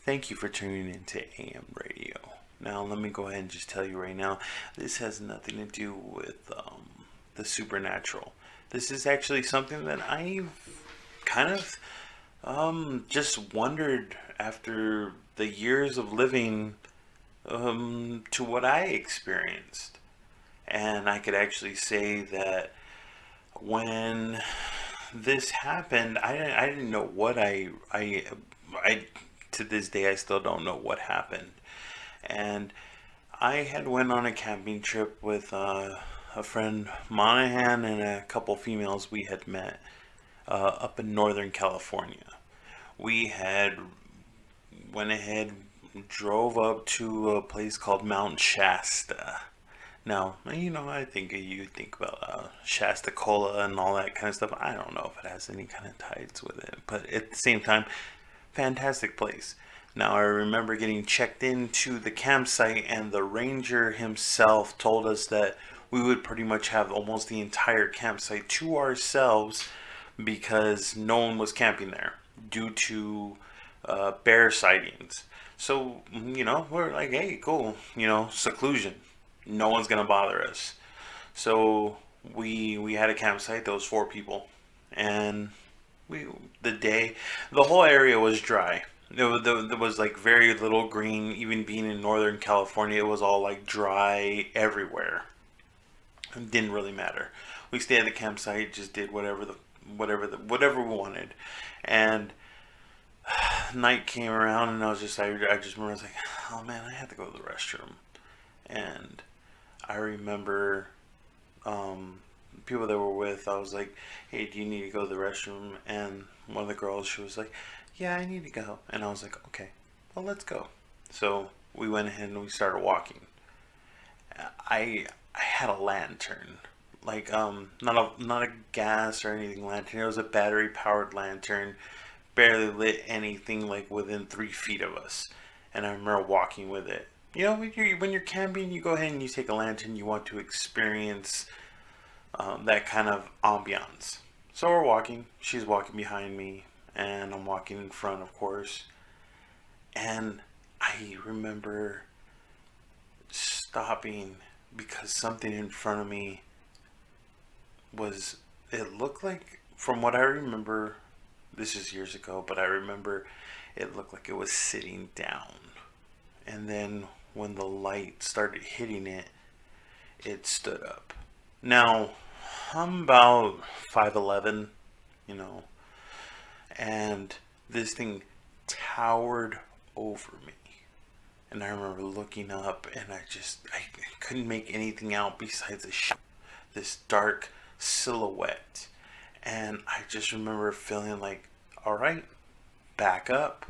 Thank you for tuning into AM radio. Now, let me go ahead and just tell you right now, this has nothing to do with the supernatural. This is actually something that I've kind of just wondered after the years of living to what I experienced. And I could actually say that when this happened, I didn't know what I to this day I still don't know what happened. And I had went on a camping trip with a friend Monahan and a couple females we had met up in Northern California. We had went ahead, drove up to a place called Mount Shasta. Now, I think you think about Shasta Cola and all that kind of stuff. I don't know if it has any kind of ties with it, but at the same time, fantastic place. Now, I remember getting checked into the campsite, and the ranger himself told us that we would pretty much have almost the entire campsite to ourselves because no one was camping there due to bear sightings. So, we're like, hey, cool, seclusion. No one's gonna bother us. So we had a campsite. There was four people, and we the whole area was dry. There was like very little green. Even being in Northern California, it was all like dry everywhere. It didn't really matter. We stayed at the campsite, just did whatever we wanted, and night came around, and I just remember I was like, oh man, I had to go to the restroom, and I remember people that were with, I was like, hey, do you need to go to the restroom? And one of the girls, she was like, yeah, I need to go. And I was like, okay, well, let's go. So we went ahead and we started walking. I had a lantern, like not a gas or anything lantern. It was a battery powered lantern, barely lit anything like within 3 feet of us. And I remember walking with it. When you're camping, you go ahead and you take a lantern. You want to experience that kind of ambiance. So we're walking. She's walking behind me, and I'm walking in front, of course. And I remember stopping because something in front of me was. It looked like, from what I remember, this is years ago, but I remember it looked like it was sitting down. And then when the light started hitting it, it stood up. Now, I'm about 5'11", you know, and this thing towered over me. And I remember looking up, and I couldn't make anything out besides this dark silhouette. And I just remember feeling like, all right, back up.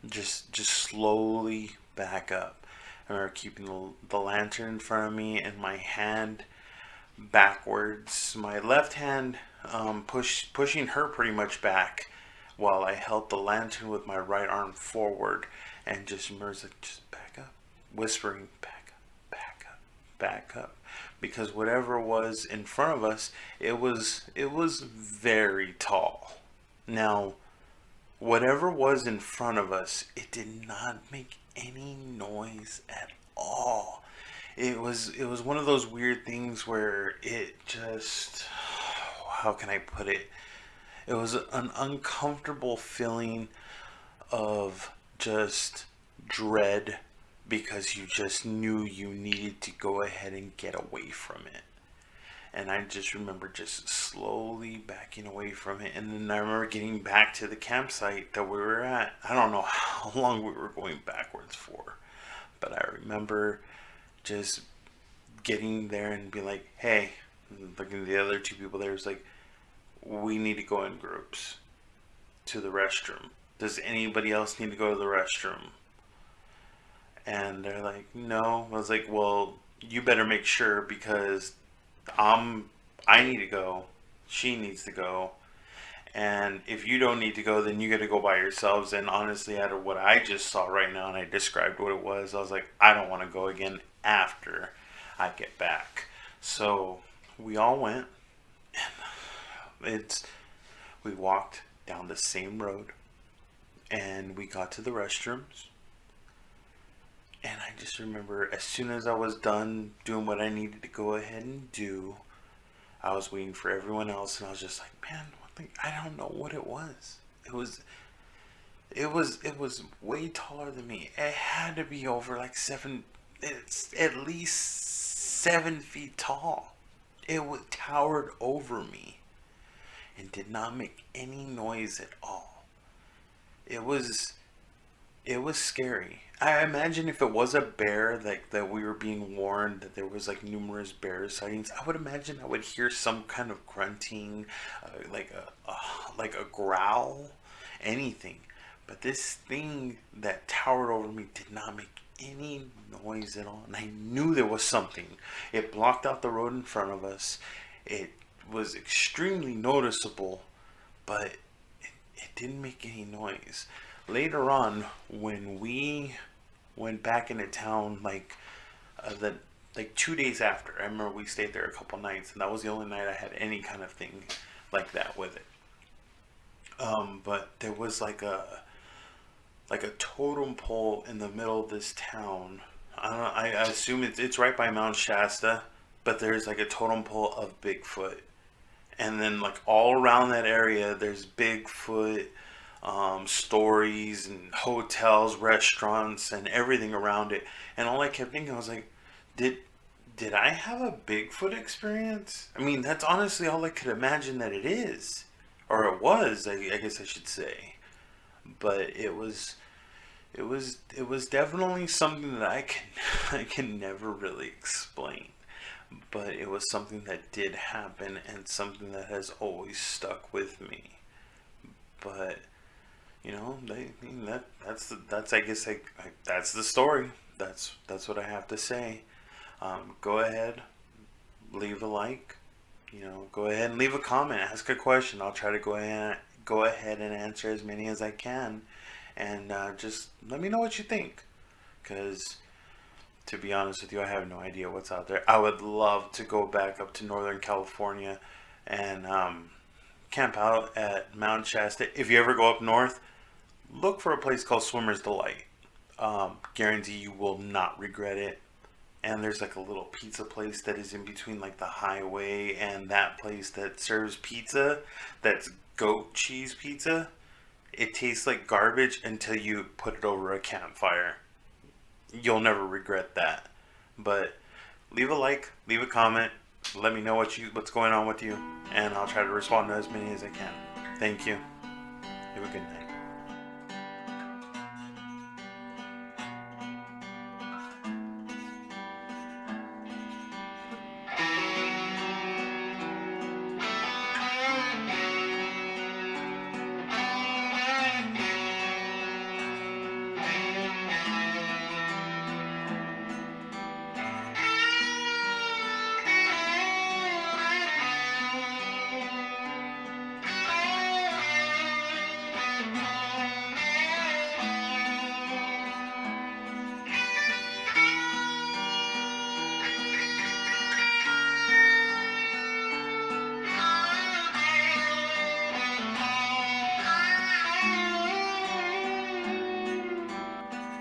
Just slowly back up. I remember keeping the lantern in front of me and my hand backwards. My left hand pushing her pretty much back while I held the lantern with my right arm forward and just remember like, just back up, whispering, back up, back up, back up. Because whatever was in front of us, it was very tall. Now, whatever was in front of us, it did not make any noise at all. It was one of those weird things where it just, how can I put it? It was an uncomfortable feeling of just dread because you just knew you needed to go ahead and get away from it. And I just remember just slowly backing away from it. And then I remember getting back to the campsite that we were at. I don't know how long we were going backwards for. But I remember just getting there and be like, hey, looking at the other two people there, was like, we need to go in groups to the restroom. Does anybody else need to go to the restroom? And they're like, no. I was like, well, you better make sure because I need to go. She needs to go. And if you don't need to go, then you got to go by yourselves. And honestly, out of what I just saw right now, and I described what it was, I was like, I don't want to go again after I get back. So we all went, and we walked down the same road. and we got to the restrooms. And I just remember as soon as I was done doing what I needed to go ahead and do, I was waiting for everyone else, and I was just like, man, I don't know what it was. It was way taller than me. It had to be over like seven. It's at least 7 feet tall. It was towered over me and did not make any noise at all. It was it was scary. I imagine if it was a bear, like that we were being warned that there was like numerous bear sightings, I would imagine I would hear some kind of grunting, like a growl, anything. But this thing that towered over me did not make any noise at all, and I knew there was something. It blocked out the road in front of us. It was extremely noticeable, but it didn't make any noise. Later on, when we went back into town, the like 2 days after, I remember we stayed there a couple nights, and that was the only night I had any kind of thing like that with it. But there was like a totem pole in the middle of this town. I don't know, I assume it's right by Mount Shasta, but there's like a totem pole of Bigfoot, and then like all around that area there's Bigfoot stories and hotels, restaurants, and everything around it. And all I kept thinking, I was like, did did I have a Bigfoot experience? I mean, that's honestly all I could imagine that it is, or it was. I guess I should say, but it was definitely something that I can I can never really explain. But it was something that did happen and something that has always stuck with me. But I mean, that's I guess that's the story. That's what I have to say. Go ahead, leave a like. Go ahead and leave a comment. Ask a question. I'll try to go ahead and answer as many as I can, and just let me know what you think. Because to be honest with you, I have no idea what's out there. I would love to go back up to Northern California and camp out at Mount Shasta. If you ever go up north, look for a place called Swimmer's Delight. Guarantee you will not regret it. And there's like a little pizza place that is in between like the highway and that place that serves pizza. That's goat cheese pizza. It tastes like garbage until you put it over a campfire. You'll never regret that. But leave a like, leave a comment, let me know what's going on with you, and I'll try to respond to as many as I can. Thank you. Have a good night.